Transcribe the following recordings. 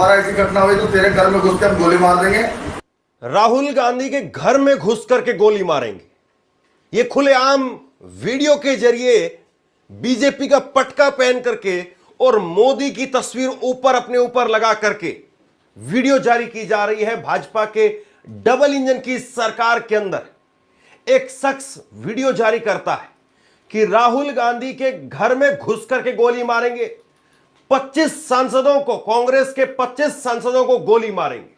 दोबारा ऐसी घटना हुई तो तेरे घर में घुस के हम गोली मार देंगे। राहुल गांधी के घर में घुस करके गोली मारेंगे, ये खुलेआम वीडियो के जरिए बीजेपी का पटका पहन करके और मोदी की तस्वीर ऊपर अपने ऊपर लगा करके वीडियो जारी की जा रही है। भाजपा के डबल इंजन की सरकार के अंदर एक शख्स वीडियो जारी करता है कि राहुल गांधी के घर में घुस करके गोली मारेंगे, 25 सांसदों को, कांग्रेस के 25 सांसदों को गोली मारेंगे।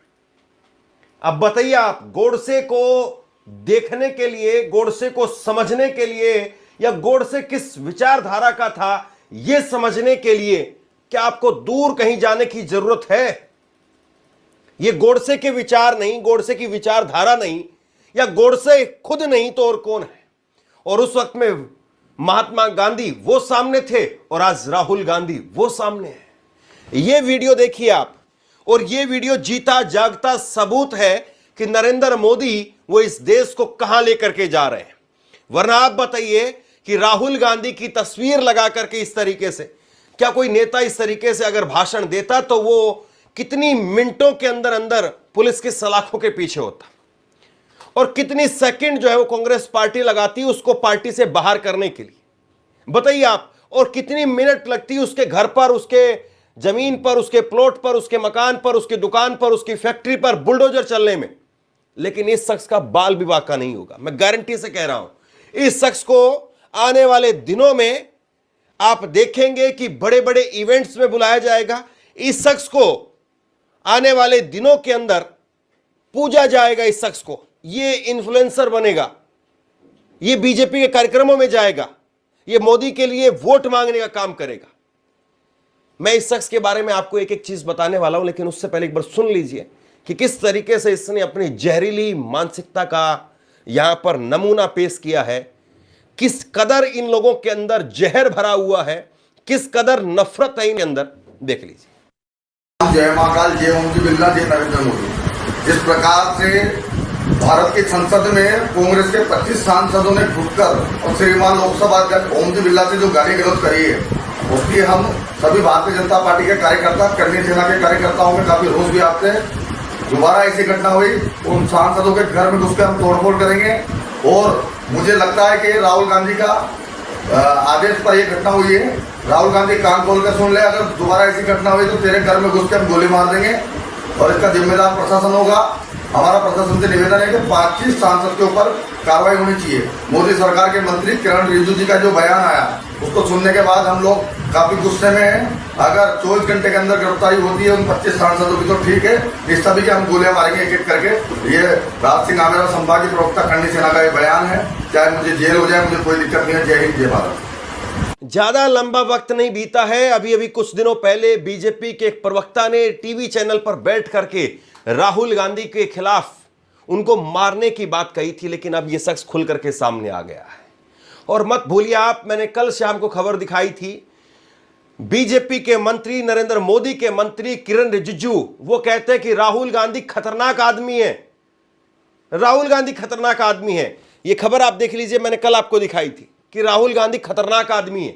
अब बताइए आप, गोडसे को देखने के लिए, गोडसे को समझने के लिए, या गोडसे किस विचारधारा का था यह समझने के लिए क्या आपको दूर कहीं जाने की जरूरत है? यह गोडसे के विचार नहीं, गोडसे की विचारधारा नहीं, या गोडसे खुद नहीं तो और कौन है? और उस वक्त में महात्मा गांधी वो सामने थे और आज राहुल गांधी वो सामने है। यह वीडियो देखिए आप, और यह वीडियो जीता जागता सबूत है कि नरेंद्र मोदी वो इस देश को कहां लेकर के जा रहे हैं। वरना आप बताइए कि राहुल गांधी की तस्वीर लगा करके इस तरीके से, क्या कोई नेता इस तरीके से अगर भाषण देता तो वो कितनी मिनटों के अंदर अंदर पुलिस की सलाखों के पीछे होता, और कितनी सेकंड जो है वो कांग्रेस पार्टी लगाती उसको पार्टी से बाहर करने के लिए, बताइए आप। और कितनी मिनट लगती उसके घर पर, उसके जमीन पर, उसके प्लॉट पर, उसके मकान पर, उसकी दुकान पर, उसकी फैक्ट्री पर बुलडोजर चलने में। लेकिन इस शख्स का बाल विवाह का नहीं होगा, मैं गारंटी से कह रहा हूं। इस शख्स को आने वाले दिनों में आप देखेंगे कि बड़े बड़े इवेंट्स में बुलाया जाएगा। इस शख्स को आने वाले दिनों के अंदर पूजा जाएगा। इस शख्स को, ये इन्फ्लुएंसर बनेगा, ये बीजेपी के कार्यक्रमों में जाएगा, ये मोदी के लिए वोट मांगने का काम करेगा। मैं इस शख्स के बारे में आपको एक एक चीज बताने वाला हूं, लेकिन उससे पहले एक बार सुन लीजिए कि किस तरीके से इसने अपनी जहरीली मानसिकता का यहां पर नमूना पेश किया है, किस कदर इन लोगों के अंदर जहर भरा हुआ है, किस कदर नफरत है इनके अंदर। देख लीजिए। जय महाकाल, जय ओम जी बिरला, जय नरेंद्र मोदी। जिस प्रकार से भारत की संसद में कांग्रेस के 25 सांसदों ने घुसकर और श्रीमान लोकसभा अध्यक्ष ओम जी बिरला से जो गाली गलौज करी है, उसकी हम सभी भारतीय जनता पार्टी के कार्यकर्ता, कर्मी सेना के कार्यकर्ताओं में काफी रोष भी आते हैं। दोबारा ऐसी घटना हुई उन सांसदों के घर में घुसकर हम तोड़फोड़ करेंगे। और मुझे लगता है कि राहुल गांधी का आदेश पर यह घटना हुई है। राहुल गांधी कान खोल कर सुन ले, अगर दोबारा ऐसी घटना हुई तो तेरे घर में घुस के हम गोली मार देंगे, और इसका जिम्मेदार प्रशासन होगा। हमारा प्रशासन से निवेदन है कि 25 सांसद के ऊपर कार्रवाई होनी चाहिए। मोदी सरकार के मंत्री किरण रिजिजू जी का जो बयान आया, उसको सुनने के बाद हम लोग काफी गुस्से में हैं। अगर 24 घंटे के अंदर गिरफ्तारी होती है उन 25 सांसदों की तो ठीक है, इस सभी के हम गोलियां मारेंगे एक एक करके। ये राज सिंह आमेरा संभागीय प्रवक्ता खंडी सेना का ये बयान है। चाहे मुझे जेल हो जाए, मुझे कोई दिक्कत नहीं है। जय हिंद, जय भारत। ज्यादा लंबा वक्त नहीं बीता है, अभी अभी कुछ दिनों पहले बीजेपी के एक प्रवक्ता ने टीवी चैनल पर बैठ करके राहुल गांधी के खिलाफ उनको मारने की बात कही थी, लेकिन अब यह शख्स खुल करके सामने आ गया है। और मत भूलिए आप, मैंने कल शाम को खबर दिखाई थी, बीजेपी के मंत्री, नरेंद्र मोदी के मंत्री किरण रिजिजू, वो कहते हैं कि राहुल गांधी खतरनाक आदमी है, राहुल गांधी खतरनाक आदमी है। यह खबर आप देख लीजिए, मैंने कल आपको दिखाई थी कि राहुल गांधी खतरनाक आदमी है।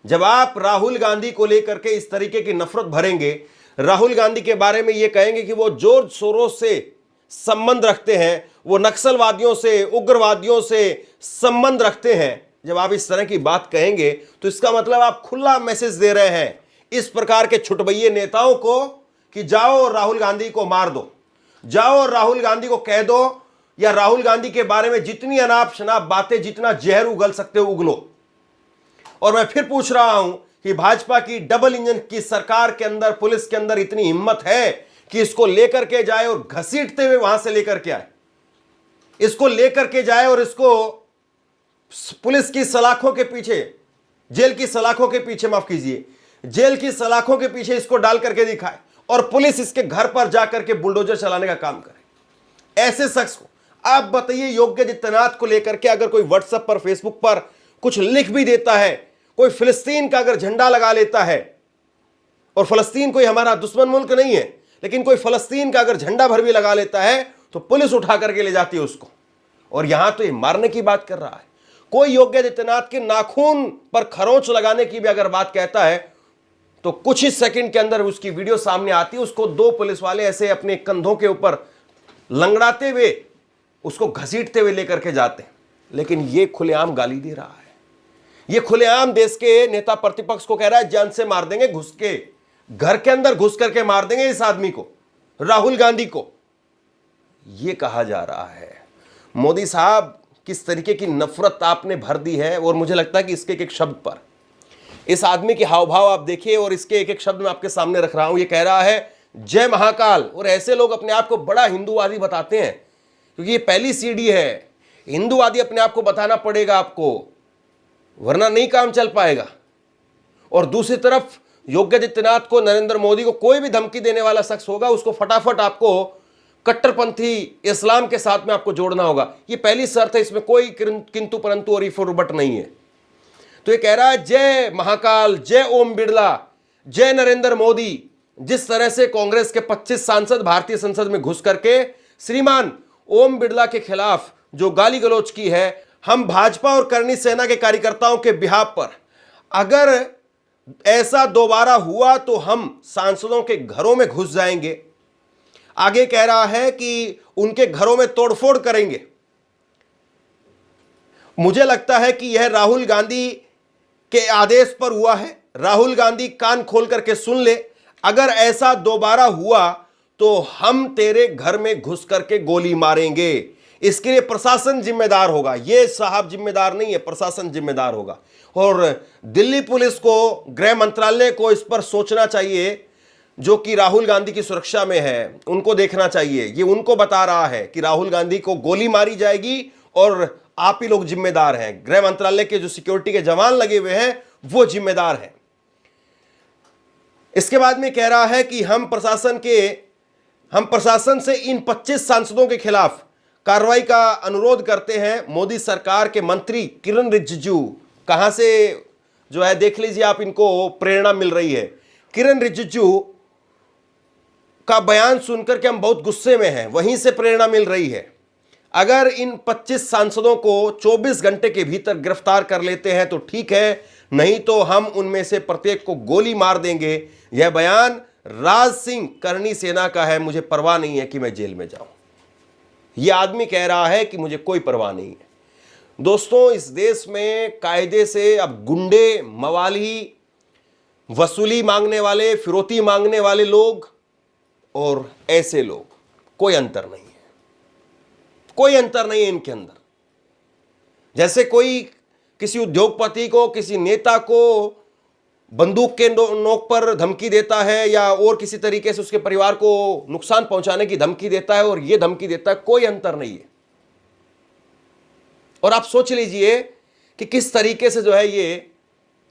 जब आप राहुल गांधी को लेकर के इस तरीके की नफरत भरेंगे, राहुल गांधी के बारे में यह कहेंगे कि वो जॉर्ज सोरोस से संबंध रखते हैं, वो नक्सलवादियों से, उग्रवादियों से संबंध रखते हैं, जब आप इस तरह की बात कहेंगे तो इसका मतलब आप खुला मैसेज दे रहे हैं इस प्रकार के छुटभइये नेताओं को कि जाओ और राहुल गांधी को मार दो, जाओ और राहुल गांधी को कह दो, या राहुल गांधी के बारे में जितनी अनाप शनाप बातें, जितना जहर उगल सकते हो उगलो। और मैं फिर पूछ रहा हूं कि भाजपा की डबल इंजन की सरकार के अंदर, पुलिस के अंदर इतनी हिम्मत है कि इसको लेकर के जाए और घसीटते हुए वहां से लेकर के आए, इसको लेकर के जाए और इसको पुलिस की सलाखों के पीछे, जेल की सलाखों के पीछे, माफ कीजिए, जेल की सलाखों के पीछे इसको डाल करके दिखाए, और पुलिस इसके घर पर जाकर के बुलडोजर चलाने का काम करे। ऐसे शख्स को आप बताइए, योगी आदित्यनाथ को लेकर के अगर कोई व्हाट्सएप पर, फेसबुक पर कुछ लिख भी देता है, कोई फिलिस्तीन का अगर झंडा लगा लेता है, और फलस्तीन कोई हमारा दुश्मन मुल्क नहीं है, लेकिन कोई फलस्तीन का अगर झंडा भर भी लगा लेता है तो पुलिस उठा करके ले जाती है उसको। और यहां तो ये मारने की बात कर रहा है। कोई योगी आदित्यनाथ के नाखून पर खरोंच लगाने की भी अगर बात कहता है तो कुछ ही सेकंड के अंदर उसकी वीडियो सामने आती है। उसको दो पुलिस वाले ऐसे अपने कंधों के ऊपर लंगड़ाते हुए उसको घसीटते हुए लेकर के जाते हैं। लेकिन ये खुलेआम गाली दे रहा है, ये खुलेआम देश के नेता प्रतिपक्ष को कह रहा है जान से मार देंगे, घुस के घर के अंदर घुस करके मार देंगे इस आदमी को, राहुल गांधी को। यह कहा जा रहा है। मोदी साहब, किस तरीके की नफरत आपने भर दी है। और मुझे लगता है कि इसके एक एक शब्द पर, इस आदमी के हाव भाव आप देखिए और इसके एक एक शब्द मैं आपके सामने रख रहा हूं। ये कह रहा है जय महाकाल। और ऐसे लोग अपने आप को बड़ा हिंदूवादी बताते हैं, क्योंकि ये पहली सीढ़ी है। हिंदूवादी अपने आप को बताना पड़ेगा आपको, वरना नहीं काम चल पाएगा। और दूसरी तरफ योगी आदित्यनाथ को, नरेंद्र मोदी को कोई भी धमकी देने वाला शख्स होगा, उसको फटाफट आपको कट्टरपंथी इस्लाम के साथ में आपको जोड़ना होगा। ये पहली शर्त है, इसमें कोई किंतु परंतु और इफुरबट नहीं है। तो ये कह रहा है जय महाकाल, जय ओम बिरला, जय नरेंद्र मोदी। जिस तरह से कांग्रेस के 25 सांसद भारतीय संसद में घुस करके श्रीमान ओम बिरला के खिलाफ जो गाली गलौज की है, हम भाजपा और करणी सेना के कार्यकर्ताओं के बिहाफ पर, अगर ऐसा दोबारा हुआ तो हम सांसदों के घरों में घुस जाएंगे। आगे कह रहा है कि उनके घरों में तोड़फोड़ करेंगे। मुझे लगता है कि यह राहुल गांधी के आदेश पर हुआ है। राहुल गांधी कान खोल करके सुन ले, अगर ऐसा दोबारा हुआ तो हम तेरे घर में घुस करके गोली मारेंगे। इसके लिए प्रशासन जिम्मेदार होगा, ये साहब जिम्मेदार नहीं है, प्रशासन जिम्मेदार होगा। और दिल्ली पुलिस को, गृह मंत्रालय को इस पर सोचना चाहिए, जो कि राहुल गांधी की सुरक्षा में है, उनको देखना चाहिए। ये उनको बता रहा है कि राहुल गांधी को गोली मारी जाएगी और आप ही लोग जिम्मेदार हैं। गृह मंत्रालय के जो सिक्योरिटी के जवान लगे हुए हैं वो जिम्मेदार हैं। इसके बाद में कह रहा है कि हम प्रशासन से इन 25 सांसदों के खिलाफ कार्रवाई का अनुरोध करते हैं। मोदी सरकार के मंत्री किरण रिजिजू, कहां से जो है देख लीजिए आप, इनको प्रेरणा मिल रही है। किरण रिजिजू का बयान सुनकर के हम बहुत गुस्से में हैं, वहीं से प्रेरणा मिल रही है। अगर इन 25 सांसदों को 24 घंटे के भीतर गिरफ्तार कर लेते हैं तो ठीक है, नहीं तो हम उनमें से प्रत्येक को गोली मार देंगे। यह बयान राज सिंह करणी सेना का है। मुझे परवाह नहीं है कि मैं जेल में जाऊं। यह आदमी कह रहा है कि मुझे कोई परवाह नहीं है। दोस्तों, इस देश में कायदे से अब गुंडे, मवाली, वसूली मांगने वाले, फिरौती मांगने वाले लोग और ऐसे लोग, कोई अंतर नहीं है। कोई अंतर नहीं है इनके अंदर। जैसे कोई किसी उद्योगपति को, किसी नेता को बंदूक के नोक पर धमकी देता है या और किसी तरीके से उसके परिवार को नुकसान पहुंचाने की धमकी देता है और यह धमकी देता है, कोई अंतर नहीं है। और आप सोच लीजिए कि किस तरीके से जो है ये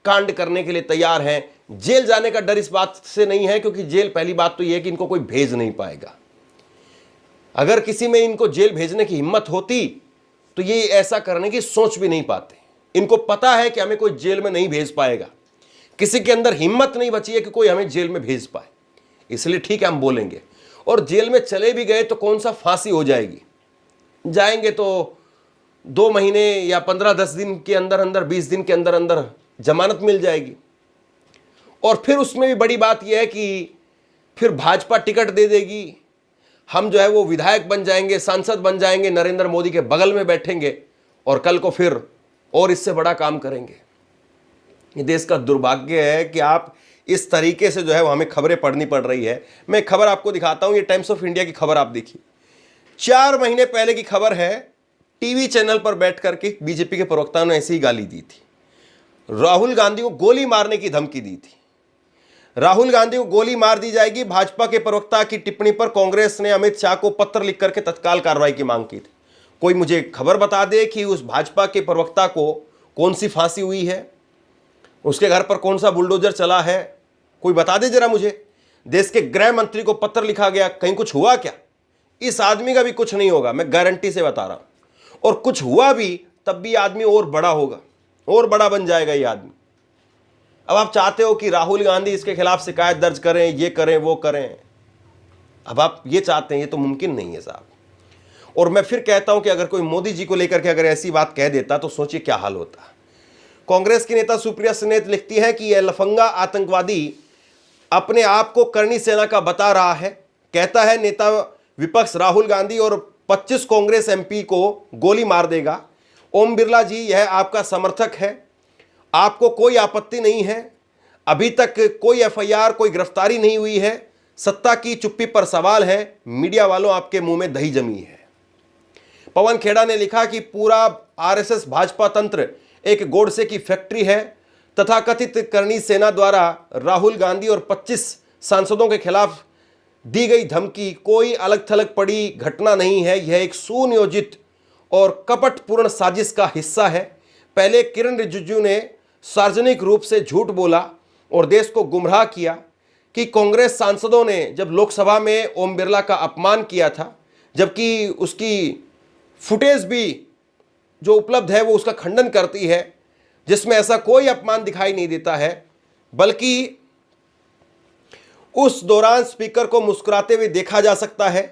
कांड करने के लिए तैयार हैं। जेल जाने का डर इस बात से नहीं है, क्योंकि जेल, पहली बात तो यह है कि इनको कोई भेज नहीं पाएगा। अगर किसी में इनको जेल भेजने की हिम्मत होती तो ये ऐसा करने की सोच भी नहीं पाते। इनको पता है कि हमें कोई जेल में नहीं भेज पाएगा। किसी के अंदर हिम्मत नहीं बची है कि कोई हमें जेल में भेज पाए, इसलिए ठीक है हम बोलेंगे। और जेल में चले भी गए तो कौन सा फांसी हो जाएगी, जाएंगे तो 2 महीने या 15-10 दिन के अंदर अंदर, 20 दिन के अंदर अंदर जमानत मिल जाएगी। और फिर उसमें भी बड़ी बात यह है कि फिर भाजपा टिकट दे देगी, हम जो है वो विधायक बन जाएंगे, सांसद बन जाएंगे, नरेंद्र मोदी के बगल में बैठेंगे और कल को फिर और इससे बड़ा काम करेंगे। ये देश का दुर्भाग्य है कि आप इस तरीके से जो है वो हमें खबरें पढ़नी पड़ रही है। मैं खबर आपको दिखाता हूं, ये टाइम्स ऑफ इंडिया की खबर आप देखिए। 4 महीने पहले की खबर है। टीवी चैनल पर बैठ करके बीजेपी के प्रवक्ता ने ऐसी ही गाली दी थी, राहुल गांधी को गोली मारने की धमकी दी थी। राहुल गांधी को गोली मार दी जाएगी। भाजपा के प्रवक्ता की टिप्पणी पर कांग्रेस ने अमित शाह को पत्र लिख करके तत्काल कार्रवाई की मांग की थी। कोई मुझे खबर बता दे कि उस भाजपा के प्रवक्ता को कौन सी फांसी हुई है, उसके घर पर कौन सा बुलडोजर चला है, कोई बता दे जरा मुझे। देश के गृह मंत्री को पत्र लिखा गया, कहीं कुछ हुआ क्या? इस आदमी का भी कुछ नहीं होगा, मैं गारंटी से बता रहा हूं। और कुछ हुआ भी तब भी आदमी और बड़ा होगा, और बड़ा बन जाएगा ये आदमी। अब आप चाहते हो कि राहुल गांधी इसके खिलाफ शिकायत दर्ज करें, ये करें, वो करें। अब आप ये चाहते हैं, ये तो मुमकिन नहीं है साहब। और मैं फिर कहता हूं कि अगर कोई मोदी जी को लेकर के अगर ऐसी बात कह देता तो सोचिए क्या हाल होता। कांग्रेस की नेता सुप्रिया सुले लिखती है कि यह लफंगा आतंकवादी अपने आप को करणी सेना का बता रहा है। कहता है नेता विपक्ष राहुल गांधी और 25 कांग्रेस एमपी को गोली मार देगा। ओम बिरला जी, यह आपका समर्थक है, आपको कोई आपत्ति नहीं है। अभी तक कोई एफआईआर, कोई गिरफ्तारी नहीं हुई है। सत्ता की चुप्पी पर सवाल है। मीडिया वालों, आपके मुंह में दही जमी है। पवन खेड़ा ने लिखा कि पूरा आरएसएस भाजपा तंत्र एक गोडसे की फैक्ट्री है। तथाकथित करणी सेना द्वारा राहुल गांधी और 25 सांसदों के खिलाफ दी गई धमकी कोई अलग थलग पड़ी घटना नहीं है। यह एक सुनियोजित और कपटपूर्ण साजिश का हिस्सा है। पहले किरण रिजिजू ने सार्वजनिक रूप से झूठ बोला और देश को गुमराह किया कि कांग्रेस सांसदों ने जब लोकसभा में ओम बिरला का अपमान किया था, जबकि उसकी फुटेज भी जो उपलब्ध है वो उसका खंडन करती है, जिसमें ऐसा कोई अपमान दिखाई नहीं देता है, बल्कि उस दौरान स्पीकर को मुस्कुराते हुए देखा जा सकता है।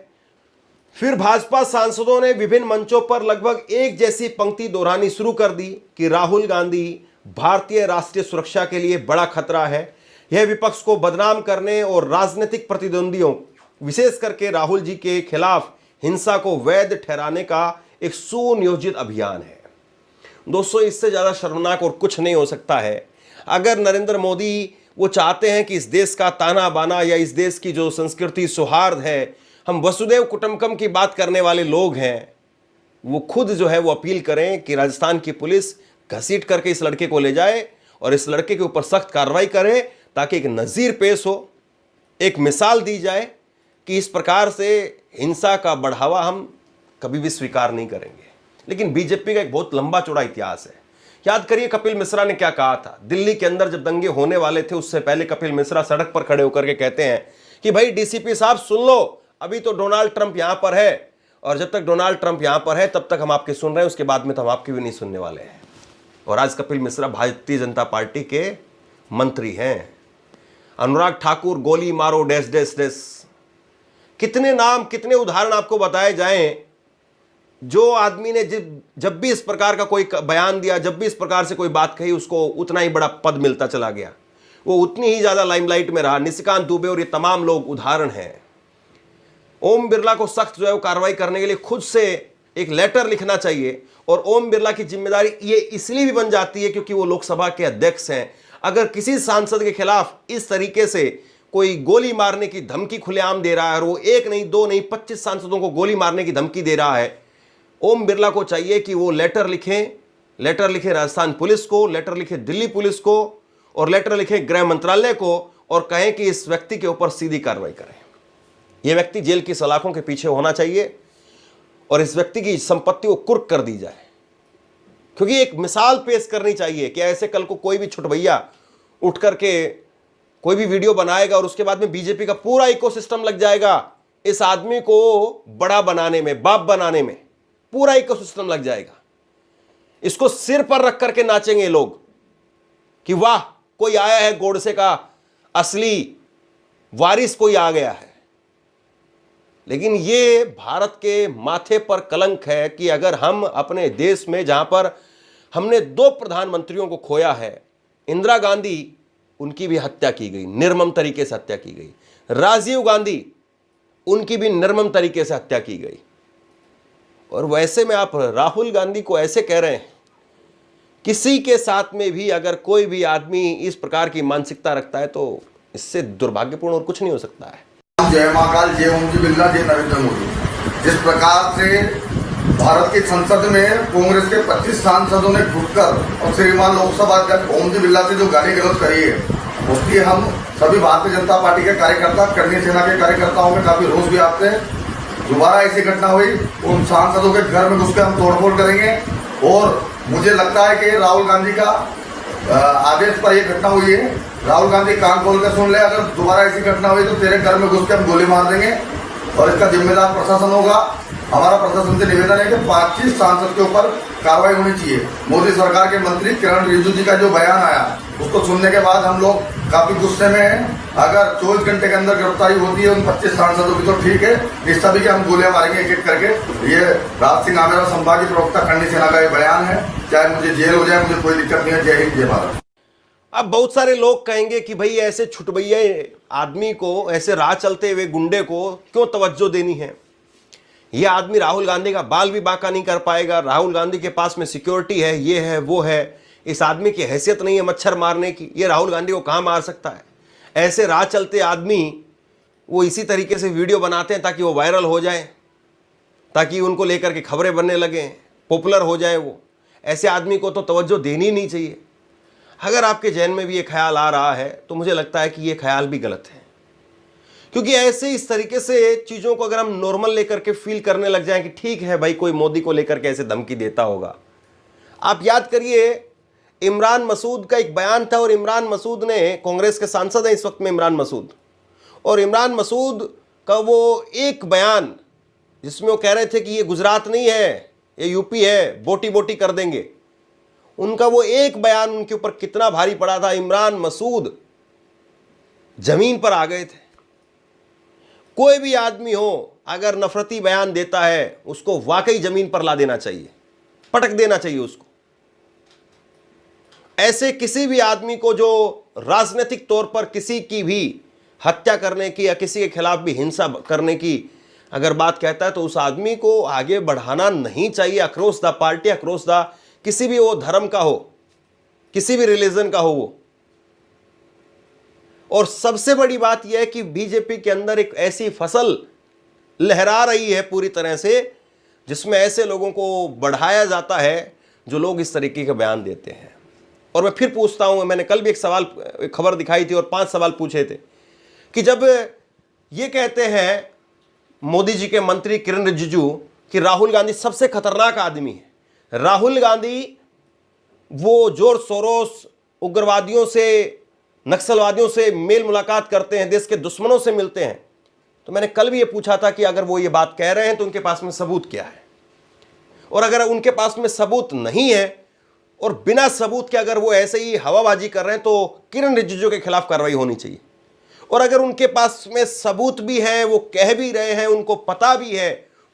फिर भाजपा सांसदों ने विभिन्न मंचों पर लगभग एक जैसी पंक्ति दोहरानी शुरू कर दी कि राहुल गांधी भारतीय राष्ट्रीय सुरक्षा के लिए बड़ा खतरा है। यह विपक्ष को बदनाम करने और राजनीतिक प्रतिद्वंदियों, विशेष करके राहुल जी के खिलाफ हिंसा को वैध ठहराने का एक सुनियोजित अभियान है। दोस्तों, इससे ज़्यादा शर्मनाक और कुछ नहीं हो सकता है। अगर नरेंद्र मोदी वो चाहते हैं कि इस देश का ताना बाना या इस देश की जो संस्कृति सौहार्द है, हम वसुदेव कुटुंबकम की बात करने वाले लोग हैं, वो खुद जो है वो अपील करें कि राजस्थान की पुलिस घसीट करके इस लड़के को ले जाए और इस लड़के के ऊपर सख्त कार्रवाई करे, ताकि एक नज़ीर पेश हो, एक मिसाल दी जाए कि इस प्रकार से हिंसा का बढ़ावा हम कभी भी स्वीकार नहीं करेंगे। लेकिन बीजेपी का एक बहुत लंबा चौड़ा इतिहास है। याद करिए कपिल मिश्रा ने क्या कहा था। दिल्ली के अंदर जब दंगे होने वाले थे, उससे पहले कपिल मिश्रा सड़क पर खड़े होकर के कहते हैं कि भाई डीसीपी साहब सुन लो, अभी तो डोनाल्ड ट्रंप यहां पर है, और जब तक डोनाल्ड ट्रंप यहां पर है तब तक हम आपके सुन रहे हैं, उसके बाद में तो हम आपकी भी नहीं सुनने वाले हैं। और आज कपिल मिश्रा भारतीय जनता पार्टी के मंत्री हैं। अनुराग ठाकुर, गोली मारो डैश डैश डैश। कितने नाम, कितने उदाहरण आपको बताए जाएं, जो आदमी ने जब भी इस प्रकार का कोई बयान दिया, जब भी इस प्रकार से कोई बात कही, उसको उतना ही बड़ा पद मिलता चला गया, वो उतनी ही ज्यादा लाइमलाइट में रहा। निशिकांत दुबे और ये तमाम लोग उदाहरण हैं। ओम बिरला को सख्त जो है वो कार्रवाई करने के लिए खुद से एक लेटर लिखना चाहिए। और ओम बिरला की जिम्मेदारी ये इसलिए भी बन जाती है क्योंकि वो लोकसभा के अध्यक्ष हैं। अगर किसी सांसद के खिलाफ इस तरीके से कोई गोली मारने की धमकी खुलेआम दे रहा है, और वो एक नहीं, दो नहीं, 25 सांसदों को गोली मारने की धमकी दे रहा है, ओम बिरला को चाहिए कि वो लेटर लिखे राजस्थान पुलिस को, लेटर लिखे दिल्ली पुलिस को, और लेटर लिखे गृह मंत्रालय को, और कहें कि इस व्यक्ति के ऊपर सीधी कार्रवाई करें। यह व्यक्ति जेल की सलाखों के पीछे होना चाहिए और इस व्यक्ति की संपत्ति को कुर्क कर दी जाए, क्योंकि एक मिसाल पेश करनी चाहिए कि ऐसे कल को कोई भी छुटभैया उठ करके कोई भी वीडियो बनाएगा और उसके बाद में बीजेपी का पूरा इकोसिस्टम लग जाएगा इस आदमी को बड़ा बनाने में, बाप बनाने में, पूरा इकोसिस्टम लग जाएगा। इसको सिर पर रख करके नाचेंगे लोग कि वाह, कोई आया है, गोडसे का असली वारिस कोई आ गया है। लेकिन ये भारत के माथे पर कलंक है कि अगर हम अपने देश में, जहां पर हमने 2 प्रधानमंत्रियों को खोया है, इंदिरा गांधी, उनकी भी हत्या की गई, निर्मम तरीके से हत्या की गई, राजीव गांधी, उनकी भी निर्मम तरीके से हत्या की गई, और वैसे में आप राहुल गांधी को ऐसे कह रहे हैं। किसी के साथ में भी अगर कोई भी आदमी इस प्रकार की मानसिकता रखता है तो इससे दुर्भाग्यपूर्ण और कुछ नहीं हो सकता है। जय महाकाल, जय ओम जी बिरला, जय नरेंद्र मोदी। जिस प्रकार से भारत की संसद में कांग्रेस के 25 सांसदों ने घुटकर और श्रीमान लोकसभा अध्यक्ष ओम जी बिरला से जो गाली गलौज करी है, उसकी हम सभी भारतीय जनता पार्टी के कार्यकर्ता, करणी सेना के कार्यकर्ताओं में काफी रोष भी आते हैं। दोबारा ऐसी घटना हुई, उन सांसदों के घर में घुस के हम तोड़फोड़ करेंगे। और मुझे लगता है कि राहुल गांधी का आदेश पर यह घटना हुई है। राहुल गांधी कान खोल कर सुन ले, अगर दोबारा ऐसी घटना हुई तो तेरे घर में घुस के हम गोली मार देंगे, और इसका जिम्मेदार प्रशासन होगा। हमारा प्रशासन से निवेदन है कि 25 सांसद के ऊपर कार्रवाई होनी चाहिए। मोदी सरकार के मंत्री किरण रिजिजू जी का जो बयान आया, उसको सुनने के बाद हम लोग काफी गुस्से में हैं। अगर 24 घंटे के अंदर गिरफ्तारी होती है उन 25 सांसदों की तो ठीक है, इस सभी के हम गोलियां मारेंगे एक एक करके। ये राज सिंह आमेरा संभागी प्रवक्ता करणी सेना का ये बयान है। चाहे मुझे जेल हो जाए, मुझे कोई दिक्कत नहीं है। जय हिंद, जय भारत। अब बहुत सारे लोग कहेंगे कि भाई ऐसे छुटभैये आदमी को, ऐसे राह चलते हुए गुंडे को क्यों तवज्जो देनी है? ये आदमी राहुल गांधी का बाल भी बांका नहीं कर पाएगा। राहुल गांधी के पास में सिक्योरिटी है, ये है, वो है। इस आदमी की हैसियत नहीं है मच्छर मारने की। ये राहुल गांधी को कहां मार सकता है? ऐसे राह चलते आदमी वो इसी तरीके से वीडियो बनाते हैं ताकि वो वायरल हो जाए, ताकि उनको लेकर के खबरें बनने लगे, पॉपुलर हो जाए वो। ऐसे आदमी को तो तवज्जो देनी नहीं चाहिए। अगर आपके जहन में भी ये ख्याल आ रहा है तो मुझे लगता है कि ये ख्याल भी गलत है, क्योंकि ऐसे इस तरीके से चीज़ों को अगर हम नॉर्मल लेकर के फील करने लग जाएं कि ठीक है भाई, कोई मोदी को लेकर के ऐसे धमकी देता होगा। आप याद करिए, इमरान मसूद का एक बयान था, और इमरान मसूद ने, कांग्रेस के सांसद हैं इस वक्त में इमरान मसूद, और इमरान मसूद का वो एक बयान जिसमें वो कह रहे थे कि ये गुजरात नहीं है, ये यूपी है, बोटी बोटी कर देंगे। उनका वो एक बयान उनके ऊपर कितना भारी पड़ा था। इमरान मसूद जमीन पर आ गए थे। कोई भी आदमी हो अगर नफरती बयान देता है, उसको वाकई जमीन पर ला देना चाहिए, पटक देना चाहिए उसको। ऐसे किसी भी आदमी को जो राजनीतिक तौर पर किसी की भी हत्या करने की या किसी के खिलाफ भी हिंसा करने की अगर बात कहता है, तो उस आदमी को आगे बढ़ाना नहीं चाहिए। Across the party, across the, किसी भी वो धर्म का हो, किसी भी रिलीजन का हो वो। और सबसे बड़ी बात यह है कि बीजेपी के अंदर एक ऐसी फसल लहरा रही है पूरी तरह से, जिसमें ऐसे लोगों को बढ़ाया जाता है जो लोग इस तरीके के बयान देते हैं। और मैं फिर पूछता हूं, मैंने कल भी एक खबर दिखाई थी और 5 सवाल पूछे थे कि जब ये कहते हैं मोदी जी के मंत्री किरण रिजिजू कि राहुल गांधी सबसे खतरनाक आदमी है, राहुल गांधी वो जोर सोरोस उग्रवादियों से, नक्सलवादियों से मेल मुलाकात करते हैं, देश के दुश्मनों से मिलते हैं, तो मैंने कल भी ये पूछा था कि अगर वो ये बात कह रहे हैं तो उनके पास में सबूत क्या है? और अगर उनके पास में सबूत नहीं है और बिना सबूत के अगर वो ऐसे ही हवाबाजी कर रहे हैं, तो किरण रिजिजू के खिलाफ कार्रवाई होनी चाहिए। और अगर उनके पास में सबूत भी है, वो कह भी रहे हैं, उनको पता भी है,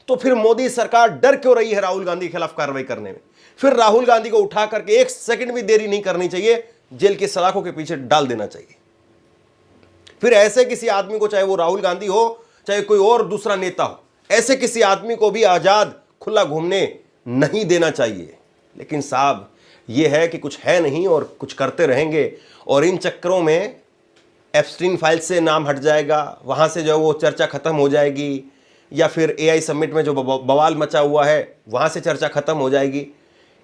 तो फिर मोदी सरकार डर क्यों रही है राहुल गांधी के खिलाफ कार्रवाई करने में? फिर राहुल गांधी को उठा करके 1 सेकंड भी देरी नहीं करनी चाहिए, जेल की सलाखों के पीछे डाल देना चाहिए। फिर ऐसे किसी आदमी को, चाहे वो राहुल गांधी हो, चाहे कोई और दूसरा नेता हो, ऐसे किसी आदमी को भी आजाद खुला घूमने नहीं देना चाहिए। लेकिन साहब ये है कि कुछ है नहीं और कुछ करते रहेंगे, और इन चक्करों में एप्स्टीन फाइल से नाम हट जाएगा, वहाँ से जो है वो चर्चा खत्म हो जाएगी, या फिर AI समिट में जो बवाल मचा हुआ है वहाँ से चर्चा खत्म हो जाएगी।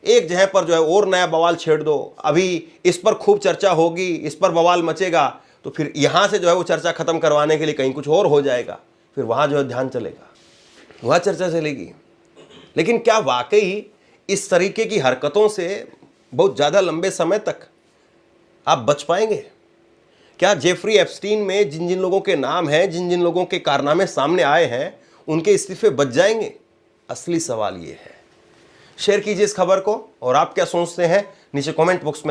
एक जगह पर जो है और नया बवाल छेड़ दो, अभी इस पर खूब चर्चा होगी, इस पर बवाल मचेगा, तो फिर यहाँ से जो है वो चर्चा खत्म करवाने के लिए कहीं कुछ और हो जाएगा, फिर वहाँ जो है ध्यान चलेगा, वहाँ चर्चा चलेगी। लेकिन क्या वाकई इस तरीके की हरकतों से बहुत ज़्यादा लंबे समय तक आप बच पाएंगे? क्या जेफरी एप्स्टीन में जिन जिन लोगों के नाम हैं, जिन जिन लोगों के कारनामे सामने आए हैं, उनके इस्तीफे बच जाएंगे? असली सवाल ये है। शेयर कीजिए इस खबर को, और आप क्या सोचते हैं नीचे कमेंट बॉक्स में